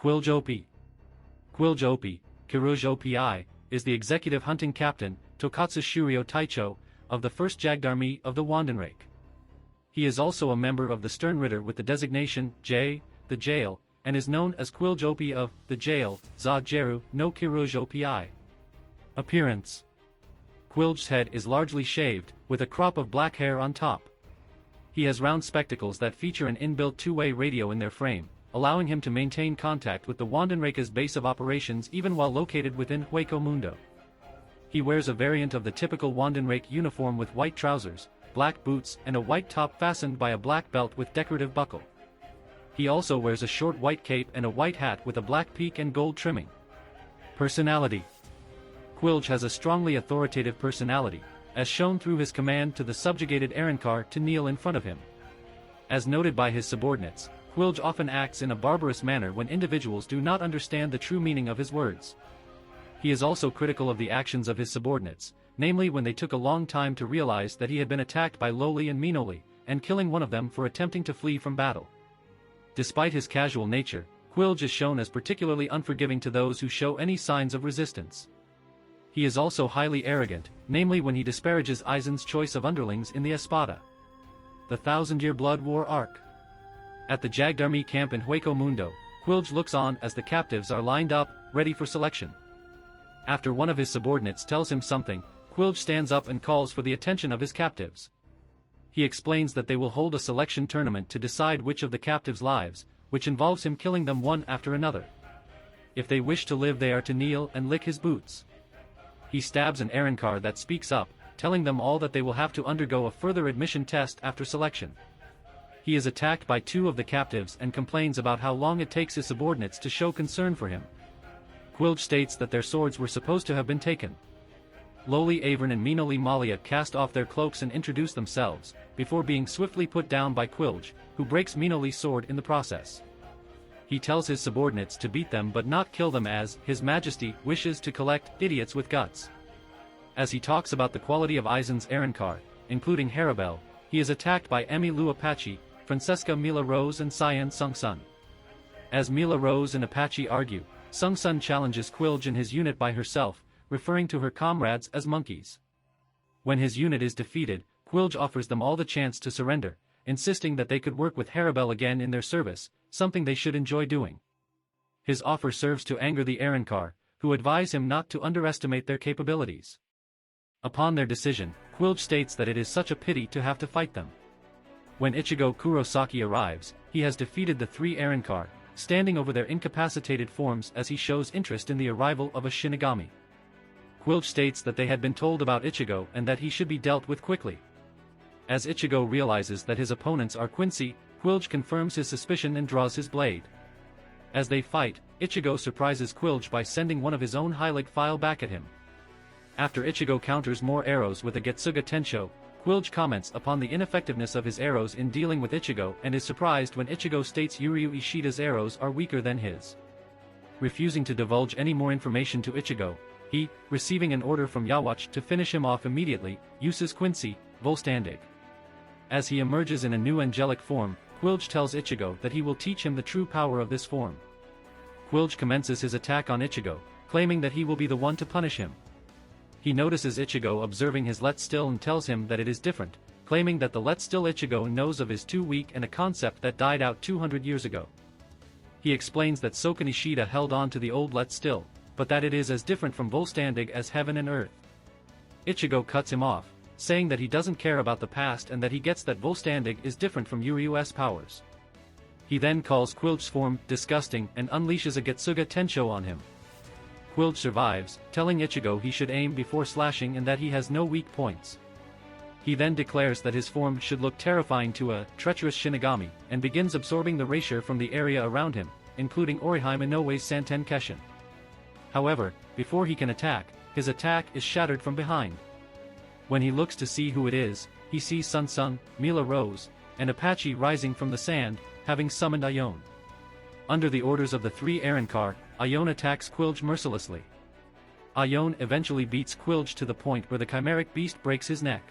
Quilge Opie. Quilge Opie, Kaioshin Opie, is the executive hunting captain, Tokatsu Shuryo Taicho, of the 1st Jagdarmi of the Wandenrake. He is also a member of the Sternritter with the designation J, the Jail, and is known as Quilge Opie of the Jail, Za Jeru no Kaioshin Opie. Appearance. Quilge's head is largely shaved, with a crop of black hair on top. He has round spectacles that feature an inbuilt two-way radio in their frame, allowing him to maintain contact with the Wandenrake's base of operations even while located within Hueco Mundo. He wears a variant of the typical Wandenrake uniform with white trousers, black boots and a white top fastened by a black belt with decorative buckle. He also wears a short white cape and a white hat with a black peak and gold trimming. Personality. Quilge has a strongly authoritative personality, as shown through his command to the subjugated Arrancar to kneel in front of him. As noted by his subordinates, Quilge often acts in a barbarous manner when individuals do not understand the true meaning of his words. He is also critical of the actions of his subordinates, namely when they took a long time to realize that he had been attacked by Loli and Minoli, and killing one of them for attempting to flee from battle. Despite his casual nature, Quilge is shown as particularly unforgiving to those who show any signs of resistance. He is also highly arrogant, namely when he disparages Aizen's choice of underlings in the Espada. The Thousand-Year Blood War Arc. At the Jagdarmi camp in Hueco Mundo, Quilge looks on as the captives are lined up, ready for selection. After one of his subordinates tells him something, Quilge stands up and calls for the attention of his captives. He explains that they will hold a selection tournament to decide which of the captives' lives, which involves him killing them one after another. If they wish to live, they are to kneel and lick his boots. He stabs an Arrancar that speaks up, telling them all that they will have to undergo a further admission test after selection. He is attacked by two of the captives and complains about how long it takes his subordinates to show concern for him. Quilge states that their swords were supposed to have been taken. Loli Avern and Minoli Malia cast off their cloaks and introduce themselves, before being swiftly put down by Quilge, who breaks Minoli's sword in the process. He tells his subordinates to beat them but not kill them as His Majesty wishes to collect idiots with guts. As he talks about the quality of Aizen's Arrancar, including Harabel, he is attacked by Emi Lu Apache, Francesca Mila Rose and Cyan Sung Sun. As Mila Rose and Apache argue, Sung Sun challenges Quilge and his unit by herself, referring to her comrades as monkeys. When his unit is defeated, Quilge offers them all the chance to surrender, insisting that they could work with Harabel again in their service, something they should enjoy doing. His offer serves to anger the Arrancar, who advise him not to underestimate their capabilities. Upon their decision, Quilge states that it is such a pity to have to fight them. When Ichigo Kurosaki arrives, he has defeated the three Arrancar, standing over their incapacitated forms as he shows interest in the arrival of a Shinigami. Quilge states that they had been told about Ichigo and that he should be dealt with quickly. As Ichigo realizes that his opponents are Quincy, Quilge confirms his suspicion and draws his blade. As they fight, Ichigo surprises Quilge by sending one of his own Hylic file back at him. After Ichigo counters more arrows with a Getsuga Tensho, Quilge comments upon the ineffectiveness of his arrows in dealing with Ichigo and is surprised when Ichigo states Yuryu Ishida's arrows are weaker than his. Refusing to divulge any more information to Ichigo, he, receiving an order from Yawatch to finish him off immediately, uses Quincy, Volstandig. As he emerges in a new angelic form, Quilge tells Ichigo that he will teach him the true power of this form. Quilge commences his attack on Ichigo, claiming that he will be the one to punish him. He notices Ichigo observing his Let Still and tells him that it is different, claiming that the Let Still Ichigo knows of is too weak and a concept that died out 200 years ago. He explains that Soken Ishida held on to the old Let Still, but that it is as different from Volstandig as heaven and earth. Ichigo cuts him off, saying that he doesn't care about the past and that he gets that Volstandig is different from Yuryu's powers. He then calls Quilge's form disgusting and unleashes a Getsuga Tensho on him. Quilge survives, telling Ichigo he should aim before slashing and that he has no weak points. He then declares that his form should look terrifying to a treacherous Shinigami, and begins absorbing the erasure from the area around him, including Orihime Inoue's Santen Keshin. However, before he can attack, his attack is shattered from behind. When he looks to see who it is, he sees Sun Sun, Mila Rose, and Apache rising from the sand, having summoned Aion. Under the orders of the three Arrancar, Aion attacks Quilge mercilessly. Aion eventually beats Quilge to the point where the chimeric beast breaks his neck.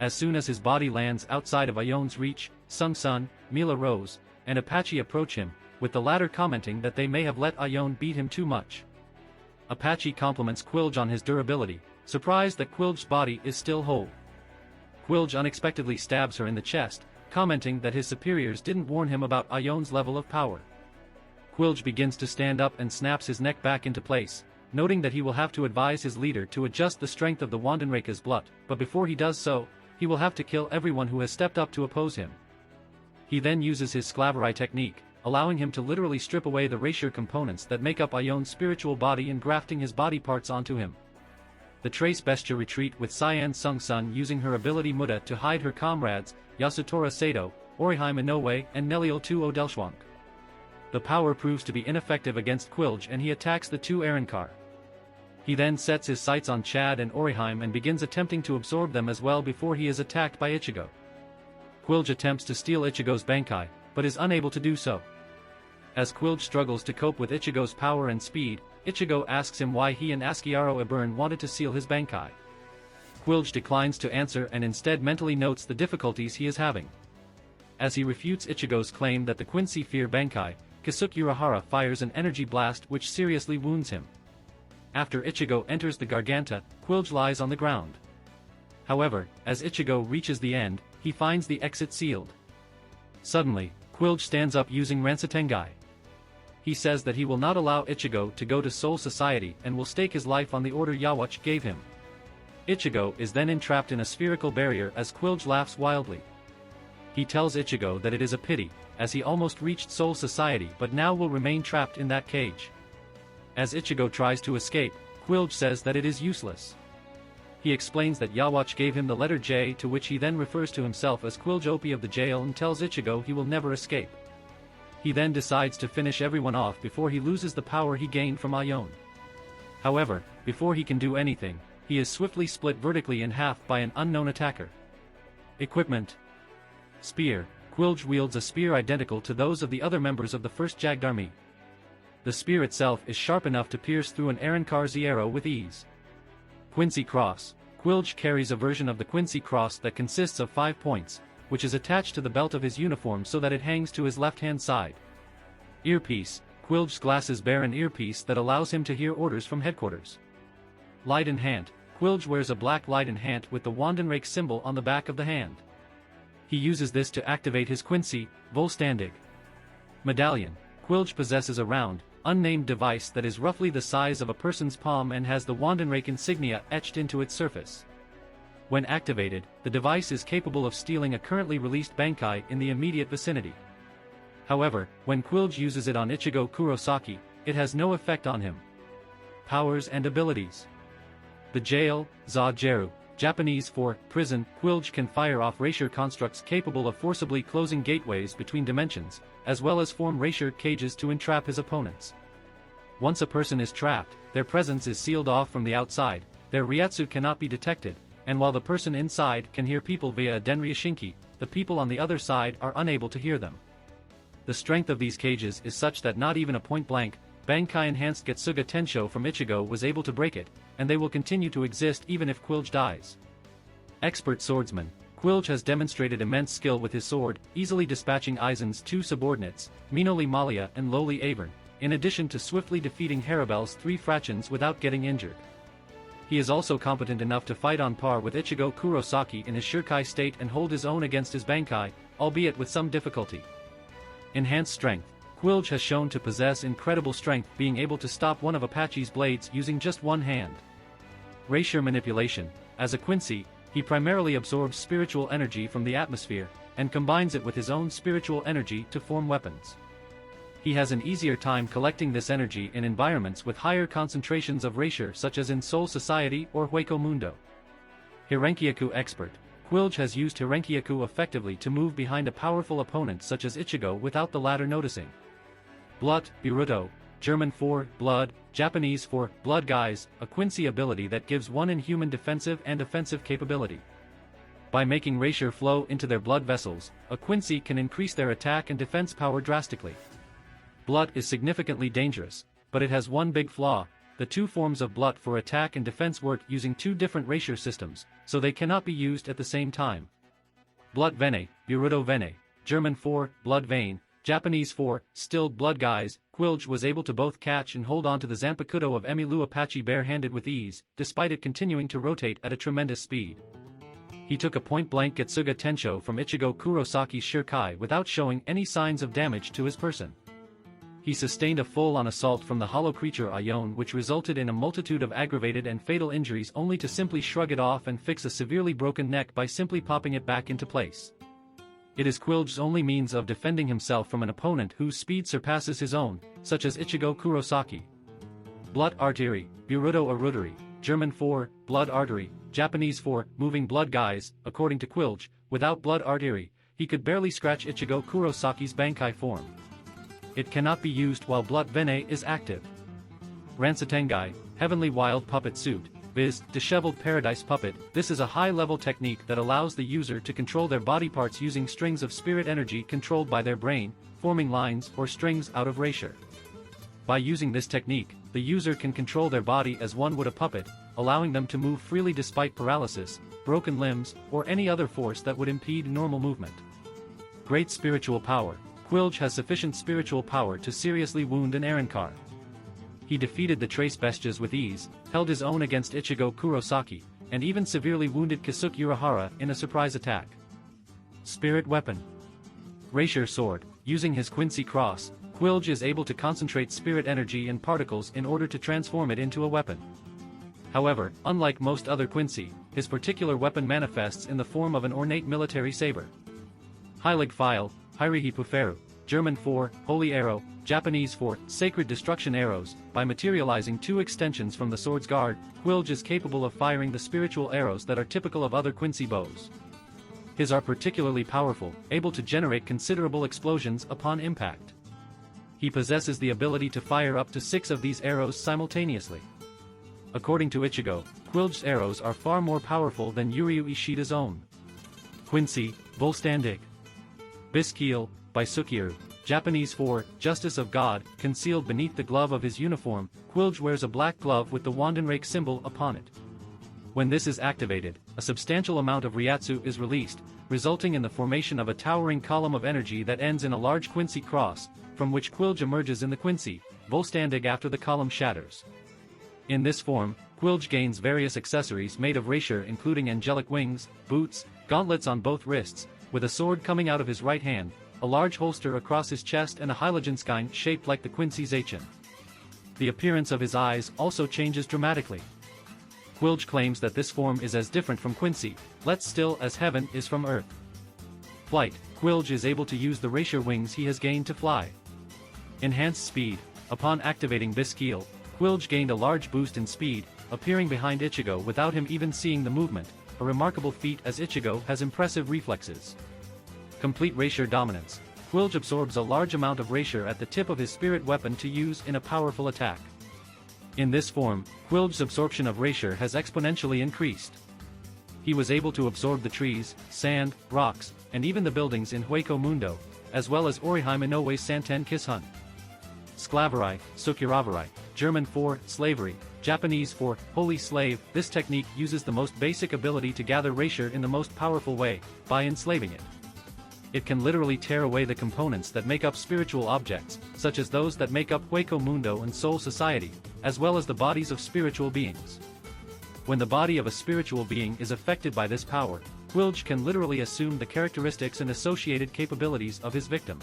As soon as his body lands outside of Aion's reach, Sung Sun, Mila Rose, and Apache approach him, with the latter commenting that they may have let Ione beat him too much. Apache compliments Quilge on his durability, surprised that Quilge's body is still whole. Quilge unexpectedly stabs her in the chest, commenting that his superiors didn't warn him about Ione's level of power. Quilge begins to stand up and snaps his neck back into place, noting that he will have to advise his leader to adjust the strength of the Wandenrake's blood, but before he does so, he will have to kill everyone who has stepped up to oppose him. He then uses his Sclaverai technique, allowing him to literally strip away the racial components that make up Ione's spiritual body and grafting his body parts onto him. The Trace Bestia retreat with Cyan Sung-sun using her ability Muda to hide her comrades, Yasutora Sato, Orihime Inoue and Neliel II Odelshwank. The power proves to be ineffective against Quilge and he attacks the two Arankar. He then sets his sights on Chad and Orihime and begins attempting to absorb them as well before he is attacked by Ichigo. Quilge attempts to steal Ichigo's Bankai, but is unable to do so. As Quilge struggles to cope with Ichigo's power and speed, Ichigo asks him why he and Asciaro Ebern wanted to seal his Bankai. Quilge declines to answer and instead mentally notes the difficulties he is having. As he refutes Ichigo's claim that the Quincy Fear Bankai, Kasuke Urahara fires an energy blast which seriously wounds him. After Ichigo enters the Garganta, Quilge lies on the ground. However, as Ichigo reaches the end, he finds the exit sealed. Suddenly, Quilge stands up using Ransatengai. He says that he will not allow Ichigo to go to Soul Society and will stake his life on the order Yawatch gave him. Ichigo is then entrapped in a spherical barrier as Quilge laughs wildly. He tells Ichigo that it is a pity, as he almost reached Soul Society but now will remain trapped in that cage. As Ichigo tries to escape, Quilge says that it is useless. He explains that Yawatch gave him the letter J, to which he then refers to himself as Quilge Opie of the jail and tells Ichigo he will never escape. He then decides to finish everyone off before he loses the power he gained from Ione. However, before he can do anything, he is swiftly split vertically in half by an unknown attacker. Equipment: Spear. Quilge wields a spear identical to those of the other members of the first Jagdarmi. The spear itself is sharp enough to pierce through an Arankar's arrow with ease. Quincy Cross. Quilge carries a version of the Quincy Cross that consists of 5 points, which is attached to the belt of his uniform so that it hangs to his left-hand side. Earpiece. Quilge's glasses bear an earpiece that allows him to hear orders from headquarters. Leiden Hand. Quilge wears a black Leiden Hand with the Wandenrake symbol on the back of the hand. He uses this to activate his Quincy, Volstandig. Medallion. Quilge possesses a round, unnamed device that is roughly the size of a person's palm and has the Wandenrake insignia etched into its surface. When activated, the device is capable of stealing a currently released Bankai in the immediate vicinity. However, when Quilge uses it on Ichigo Kurosaki, it has no effect on him. Powers and abilities. The Jail, Za-Jeru, Japanese for prison. Quilge can fire off Racier constructs capable of forcibly closing gateways between dimensions, as well as form Racier cages to entrap his opponents. Once a person is trapped, their presence is sealed off from the outside, their Ryatsu cannot be detected, and while the person inside can hear people via a Denryashinki, the people on the other side are unable to hear them. The strength of these cages is such that not even a point-blank, Bankai-enhanced Getsuga Tensho from Ichigo was able to break it, and they will continue to exist even if Quilge dies. Expert Swordsman. Quilge has demonstrated immense skill with his sword, easily dispatching Aizen's 2 subordinates, Minoli Malia and Loli Avern, in addition to swiftly defeating Harabel's 3 fractions without getting injured. He is also competent enough to fight on par with Ichigo Kurosaki in his Shirkai state and hold his own against his Bankai, albeit with some difficulty. Enhanced Strength. Quilge has shown to possess incredible strength, being able to stop one of Apache's blades using just one hand. Racier Manipulation. As a Quincy, he primarily absorbs spiritual energy from the atmosphere, and combines it with his own spiritual energy to form weapons. He has an easier time collecting this energy in environments with higher concentrations of Racier, such as in Soul Society or Hueco Mundo. Hirenkyaku Expert. Quilge has used Hirenkyaku effectively to move behind a powerful opponent such as Ichigo without the latter noticing. Blut, Biruto, German for blood, Japanese for blood guys, a Quincy ability that gives one inhuman defensive and offensive capability. By making Racier flow into their blood vessels, a Quincy can increase their attack and defense power drastically. Blut is significantly dangerous, but it has one big flaw: the 2 forms of Blut for attack and defense work using 2 different Racier systems, so they cannot be used at the same time. Blut Vene, Biruto Vene, German for blood vein, Japanese for stilled blood guys, Quilge was able to both catch and hold on to the Zanpakuto of Emilu Apache bare-handed with ease, despite it continuing to rotate at a tremendous speed. He took a point-blank Getsuga Tensho from Ichigo Kurosaki's Shirkai without showing any signs of damage to his person. He sustained a full-on assault from the hollow creature Aion, which resulted in a multitude of aggravated and fatal injuries, only to simply shrug it off and fix a severely broken neck by simply popping it back into place. It is Quilge's only means of defending himself from an opponent whose speed surpasses his own, such as Ichigo Kurosaki. Blood artery, Burudo Arudari, German for blood artery, Japanese for moving blood guys. According to Quilge, without blood artery, he could barely scratch Ichigo Kurosaki's Bankai form. It cannot be used while blood vene is active. Ransatengai, heavenly wild puppet suit, viz. Disheveled paradise puppet. This is a high-level technique that allows the user to control their body parts using strings of spirit energy controlled by their brain, forming lines or strings out of erasure. By using this technique, the user can control their body as one would a puppet, allowing them to move freely despite paralysis, broken limbs, or any other force that would impede normal movement. Great spiritual power. Quilge has sufficient spiritual power to seriously wound an Arankar. He defeated the Trace Bestias with ease, held his own against Ichigo Kurosaki, and even severely wounded Kasuke Urahara in a surprise attack. Spirit Weapon. Racier Sword. Using his Quincy Cross, Quilge is able to concentrate spirit energy and particles in order to transform it into a weapon. However, unlike most other Quincy, his particular weapon manifests in the form of an ornate military saber. Heilig Pfeil, Heirihi Puferu, German for holy arrow, Japanese for sacred destruction arrows. By materializing two extensions from the sword's guard, Quilge is capable of firing the spiritual arrows that are typical of other Quincy bows. His are particularly powerful, able to generate considerable explosions upon impact. He possesses the ability to fire up to 6 of these arrows simultaneously. According to Ichigo, Quilge's arrows are far more powerful than Yuryu Ishida's own. Quincy, Volstandig. Bisquiel, by Sukiru, Japanese for Justice of God. Concealed beneath the glove of his uniform, Quilge wears a black glove with the Wandenrake symbol upon it. When this is activated, a substantial amount of Ryatsu is released, resulting in the formation of a towering column of energy that ends in a large Quincy cross, from which Quilge emerges in the Quincy, Volstandig after the column shatters. In this form, Quilge gains various accessories made of racier, including angelic wings, boots, gauntlets on both wrists, with a sword coming out of his right hand, a large holster across his chest, and a Heiligenschein shaped like the Quincy Zachen. The appearance of his eyes also changes dramatically. Quilge claims that this form is as different from Quincy, let's still as heaven is from earth. Flight. Quilge is able to use the racier wings he has gained to fly. Enhanced speed. Upon activating Bisquiel, Quilge gained a large boost in speed, appearing behind Ichigo without him even seeing the movement, a remarkable feat as Ichigo has impressive reflexes. Complete racier dominance. Quilge absorbs a large amount of racier at the tip of his spirit weapon to use in a powerful attack. In this form, Quilge's absorption of racier has exponentially increased. He was able to absorb the trees, sand, rocks, and even the buildings in Hueco Mundo, as well as Oriheim Inoue's Santen Kishun. Sclaverai, Sukiraverai, German for slavery, Japanese for holy slave. This technique uses the most basic ability to gather racier in the most powerful way, by enslaving it. It can literally tear away the components that make up spiritual objects, such as those that make up Hueco Mundo and Soul Society, as well as the bodies of spiritual beings. When the body of a spiritual being is affected by this power, Quilge can literally assume the characteristics and associated capabilities of his victim.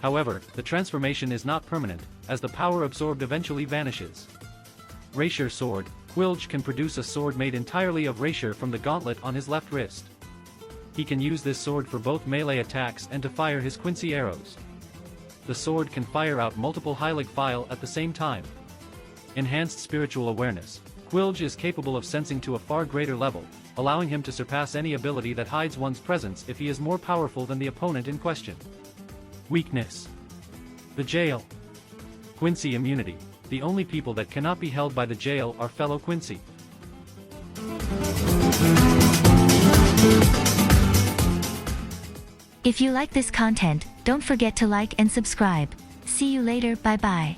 However, the transformation is not permanent, as the power absorbed eventually vanishes. Racier Sword. Quilge can produce a sword made entirely of racier from the gauntlet on his left wrist. He can use this sword for both melee attacks and to fire his Quincy arrows. The sword can fire out multiple Heilig Pfeil at the same time. Enhanced spiritual awareness. Quilge is capable of sensing to a far greater level, allowing him to surpass any ability that hides one's presence if he is more powerful than the opponent in question. Weakness. The Jail. Quincy immunity. The only people that cannot be held by the jail are fellow Quincy. If you like this content, don't forget to like and subscribe. See you later, bye bye.